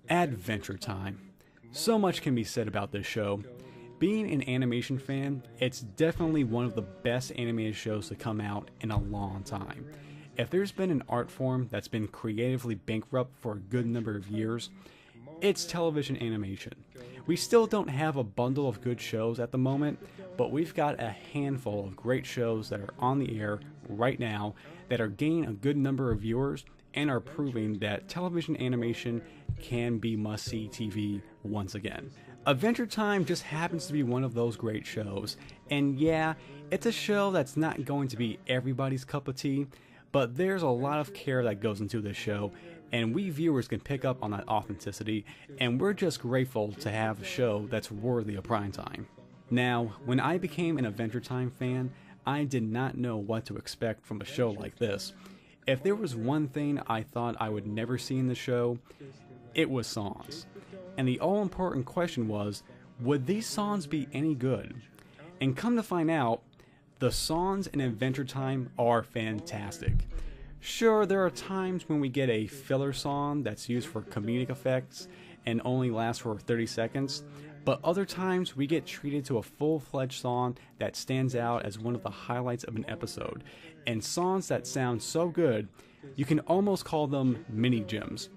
Adventure Time. So much can be said about this show. Being an animation fan, it's definitely one of the best animated shows to come out in a long time. If there's been an art form that's been creatively bankrupt for a good number of years, it's television animation. We still don't have a bundle of good shows at the moment, but we've got a handful of great shows that are on the air right now that are gaining a good number of viewers and are proving that television animation can be must-see TV once again. Adventure Time just happens to be one of those great shows, and yeah, it's a show that's not going to be everybody's cup of tea, but there's a lot of care that goes into this show, and we viewers can pick up on that authenticity, and we're just grateful to have a show that's worthy of prime time. Now, when I became an Adventure Time fan, I did not know what to expect from a show like this. If there was one thing I thought I would never see in the show, it was songs. And the all-important question was, would these songs be any good? And come to find out, the songs in Adventure Time are fantastic. Sure, there are times when we get a filler song that's used for comedic effects and only lasts for 30 seconds, but other times we get treated to a full-fledged song that stands out as one of the highlights of an episode, and songs that sound so good, you can almost call them mini gems.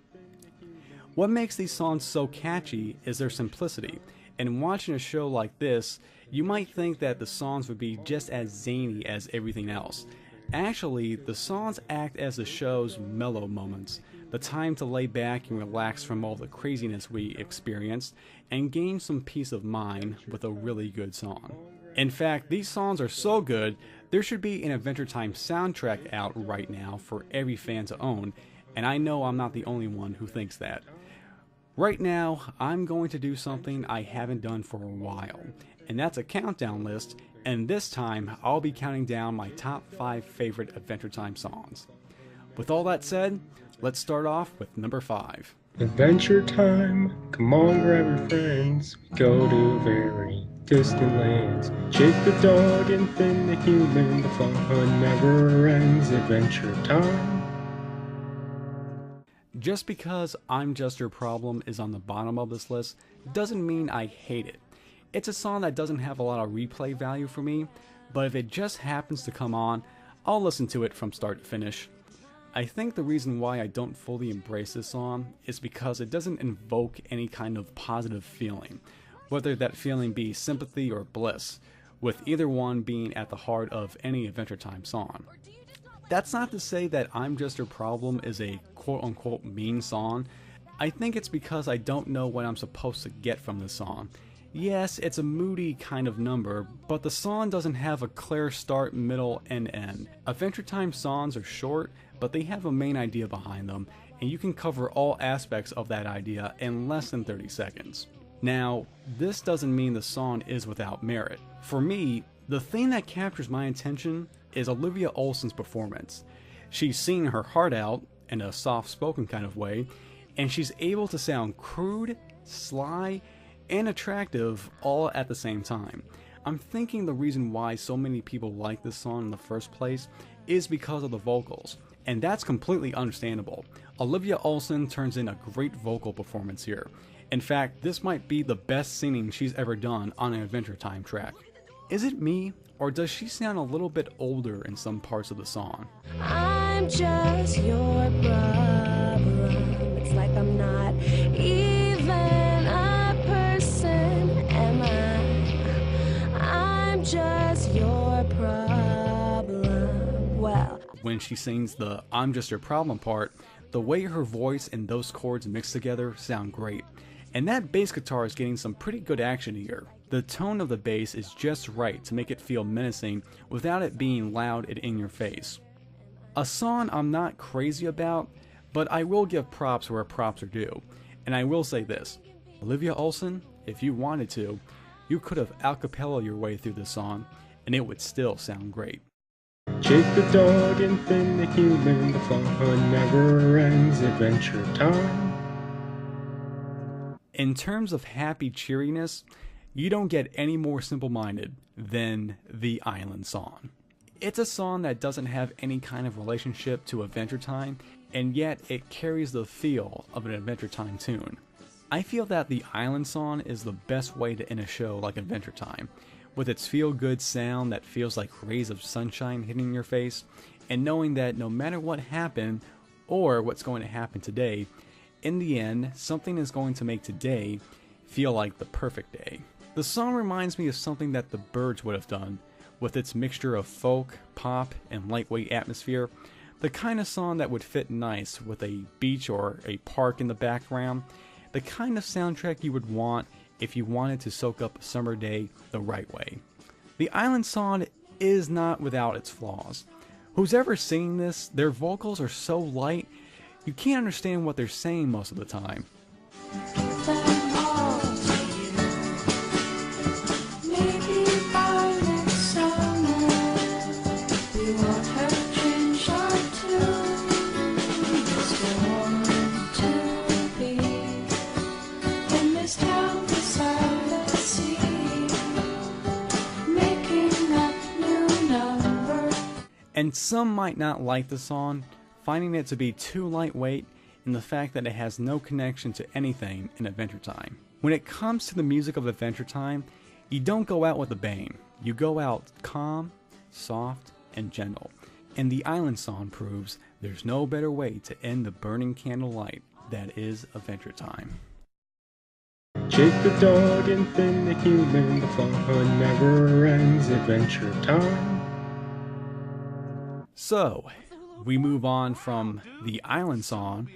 What makes these songs so catchy is their simplicity, and watching a show like this, you might think that the songs would be just as zany as everything else. Actually, the songs act as the show's mellow moments, the time to lay back and relax from all the craziness we experienced, and gain some peace of mind with a really good song. In fact, these songs are so good, there should be an Adventure Time soundtrack out right now for every fan to own, and I know I'm not the only one who thinks that. Right now, I'm going to do something I haven't done for a while, and that's a countdown list, and this time I'll be counting down my top 5 favorite Adventure Time songs. With all that said, let's start off with number 5. Adventure time, come on, grab your friends. We go to very distant lands. Jake the dog and Finn the human. The fun never ends. Adventure time. Just because I'm Just Your Problem is on the bottom of this list doesn't mean I hate it. It's a song that doesn't have a lot of replay value for me, but if it just happens to come on, I'll listen to it from start to finish. I think the reason why I don't fully embrace this song is because it doesn't invoke any kind of positive feeling, whether that feeling be sympathy or bliss, with either one being at the heart of any Adventure Time song. That's not to say that I'm Just Your Problem is a quote-unquote mean song. I think it's because I don't know what I'm supposed to get from this song. Yes, it's a moody kind of number, but the song doesn't have a clear start, middle, and end. Adventure Time songs are short, but they have a main idea behind them, and you can cover all aspects of that idea in less than 30 seconds. Now, this doesn't mean the song is without merit. For me, the thing that captures my attention is Olivia Olsen's performance. She's singing her heart out in a soft-spoken kind of way, and she's able to sound crude, sly, and attractive all at the same time. I'm thinking the reason why so many people like this song in the first place is because of the vocals, and that's completely understandable. Olivia Olsen turns in a great vocal performance here. In fact, this might be the best singing she's ever done on an Adventure Time track. Is it me, or does she sound a little bit older in some parts of the song? I'm just your problem. It's like I'm not even a person, am I? I'm just your problem. Well, when she sings the I'm Just Your Problem part, the way her voice and those chords mix together sound great. And that bass guitar is getting some pretty good action here. The tone of the bass is just right to make it feel menacing without it being loud and in your face. A song I'm not crazy about, but I will give props where props are due. And I will say this, Olivia Olsen, if you wanted to, you could have a cappella your way through this song, and it would still sound great. Jake the dog and Finn the human. The fun never ends. Adventure time. In terms of happy cheeriness, you don't get any more simple-minded than the Island song. It's a song that doesn't have any kind of relationship to Adventure Time, and yet it carries the feel of an Adventure Time tune. I feel that the Island Song is the best way to end a show like Adventure Time, with its feel-good sound that feels like rays of sunshine hitting your face, and knowing that no matter what happened, or what's going to happen today, in the end, something is going to make today feel like the perfect day. The song reminds me of something that the Byrds would have done, with its mixture of folk, pop, and lightweight atmosphere, the kind of song that would fit nice with a beach or a park in the background, the kind of soundtrack you would want if you wanted to soak up a summer day the right way. The Island Song is not without its flaws. Who's ever singing this, their vocals are so light, you can't understand what they're saying most of the time. And some might not like the song, finding it to be too lightweight and the fact that it has no connection to anything in Adventure Time. When it comes to the music of Adventure Time, you don't go out with a bang. You go out calm, soft, and gentle. And the Island Song proves there's no better way to end the burning candlelight that is Adventure Time. Jake the dog and Finn the human, the fun never ends, Adventure Time. So, we move on from the Island Song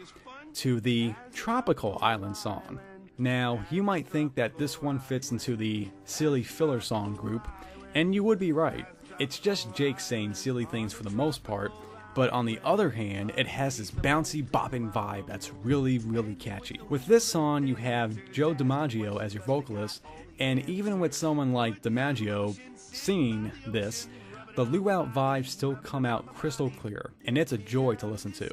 to the Tropical Island Song. Now, you might think that this one fits into the silly filler song group, and you would be right. It's just Jake saying silly things for the most part, but on the other hand, it has this bouncy, bopping vibe that's really, really catchy. With this song, you have Joe DiMaggio as your vocalist, and even with someone like DiMaggio singing this, the luau vibes still come out crystal clear, and it's a joy to listen to.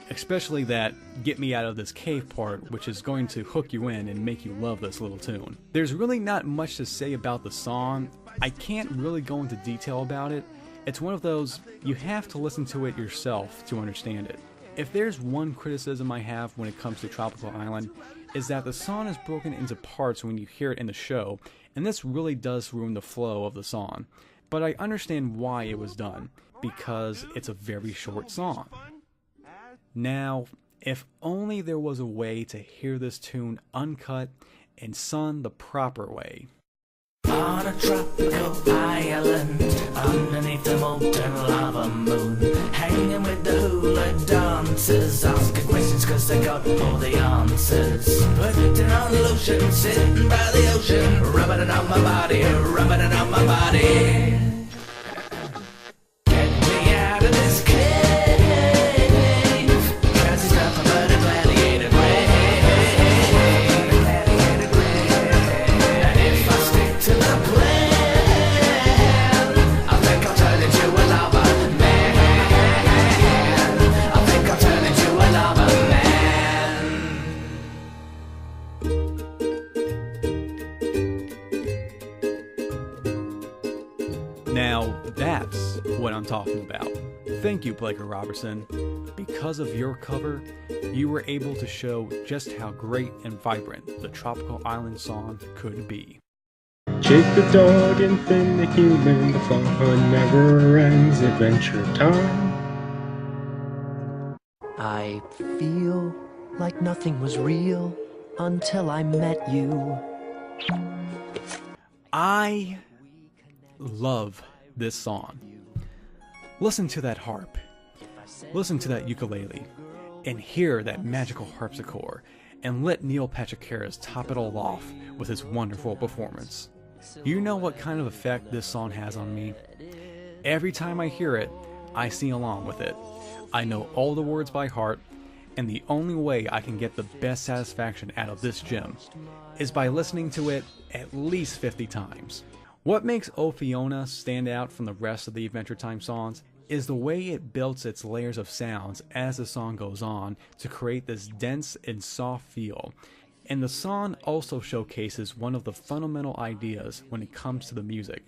Especially that get me out of this cave part, which is going to hook you in and make you love this little tune. There's really not much to say about the song. I can't really go into detail about it. It's one of those, you have to listen to it yourself to understand it. If there's one criticism I have when it comes to Tropical Island, is that the song is broken into parts when you hear it in the show, and this really does ruin the flow of the song. But I understand why it was done, because it's a very short song. Now, if only there was a way to hear this tune uncut and sung the proper way. On a tropical island, underneath the molten lava moon, hanging with the hula dancers, asking questions cause they got all the answers. Putting on lotion, sitting by the ocean, rubbing it on my body, rubbing it on my body. Get me out of this cave, cause it's nothing but a gladiator grave. Gladiator grave. And if I stick to the plan, I think I'll turn into a lava man. I think I'll turn into a lava man. Now, that's what I'm talking about. Thank you, Blake Robertson. Because of your cover, you were able to show just how great and vibrant the Tropical Island Song could be. Jake the dog and Finn the human, the fun never ends, Adventure Time. I feel like nothing was real until I met you. I love this song. Listen to that harp. Listen to that ukulele. And hear that magical harpsichord. And let Neil Patrick Harris top it all off with his wonderful performance. You know what kind of effect this song has on me? Every time I hear it, I sing along with it. I know all the words by heart, and the only way I can get the best satisfaction out of this gem is by listening to it at least 50 times. What makes O Fiona stand out from the rest of the Adventure Time songs is the way it builds its layers of sounds as the song goes on to create this dense and soft feel. And the song also showcases one of the fundamental ideas when it comes to the music.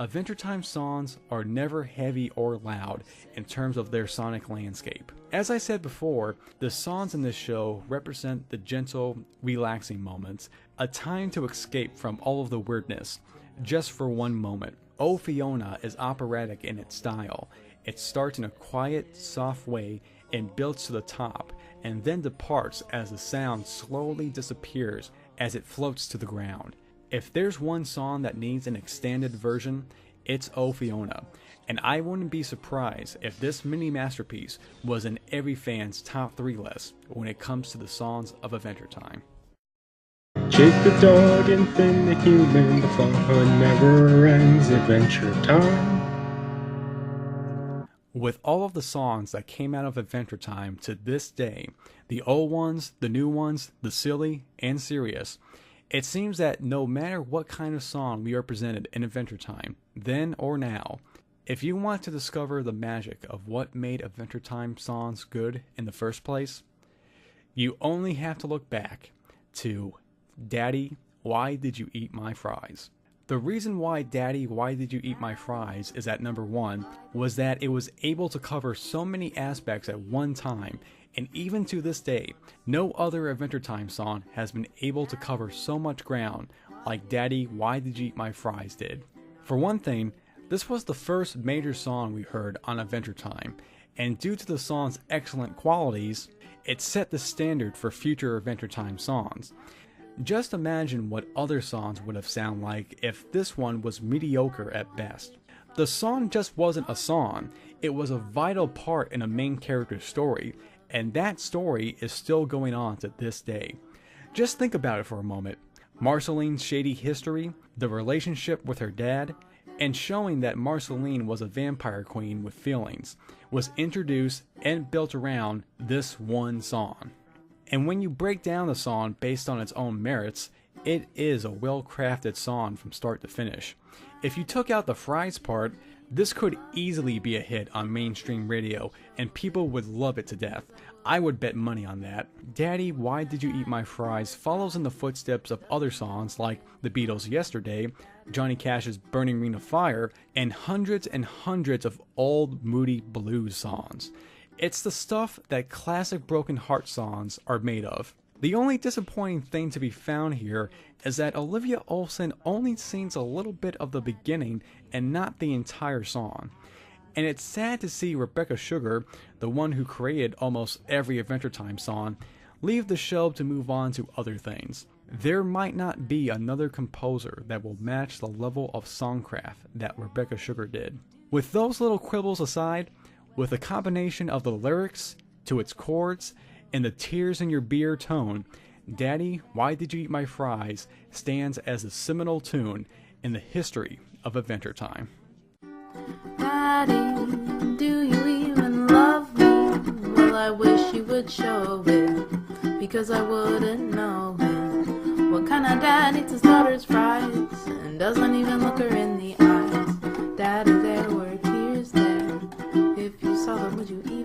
Adventure Time songs are never heavy or loud in terms of their sonic landscape. As I said before, the songs in this show represent the gentle, relaxing moments, a time to escape from all of the weirdness, just for one moment. Oh Fiona is operatic in its style. It starts in a quiet, soft way and builds to the top, and then departs as the sound slowly disappears as it floats to the ground. If there's one song that needs an extended version, it's Oh Fiona, and I wouldn't be surprised if this mini masterpiece was in every fan's top 3 list when it comes to the songs of Adventure Time. Jake the dog and Finn the human, the fun never ends, Adventure Time. With all of the songs that came out of Adventure Time to this day, the old ones, the new ones, the silly, and serious, it seems that no matter what kind of song we are presented in Adventure Time, then or now, if you want to discover the magic of what made Adventure Time songs good in the first place, you only have to look back to Daddy, Why Did You Eat My Fries? The reason why Daddy, Why Did You Eat My Fries is at number 1 was that it was able to cover so many aspects at one time, and even to this day, no other Adventure Time song has been able to cover so much ground like Daddy, Why Did You Eat My Fries did. For one thing, this was the first major song we heard on Adventure Time, and due to the song's excellent qualities, it set the standard for future Adventure Time songs. Just imagine what other songs would have sounded like if this one was mediocre at best. The song just wasn't a song, it was a vital part in a main character's story, and that story is still going on to this day. Just think about it for a moment. Marceline's shady history, the relationship with her dad, and showing that Marceline was a vampire queen with feelings, was introduced and built around this one song. And when you break down the song based on its own merits, it is a well-crafted song from start to finish. If you took out the fries part, this could easily be a hit on mainstream radio, and people would love it to death. I would bet money on that. Daddy, Why Did You Eat My Fries follows in the footsteps of other songs like The Beatles' Yesterday, Johnny Cash's Burning Ring of Fire, and hundreds of old moody blues songs. It's the stuff that classic Broken Heart songs are made of. The only disappointing thing to be found here is that Olivia Olson only sings a little bit of the beginning and not the entire song. And it's sad to see Rebecca Sugar, the one who created almost every Adventure Time song, leave the show to move on to other things. There might not be another composer that will match the level of songcraft that Rebecca Sugar did. With those little quibbles aside, with a combination of the lyrics to its chords and the tears in your beer tone, Daddy, Why Did You Eat My Fries stands as a seminal tune in the history of Adventure Time. Daddy, do you even love me? Well, I wish you would show it, because I wouldn't know it. What kind of dad eats his daughter's fries and doesn't even look her in the eyes? Daddy, there were tears there. If you saw them, would you eat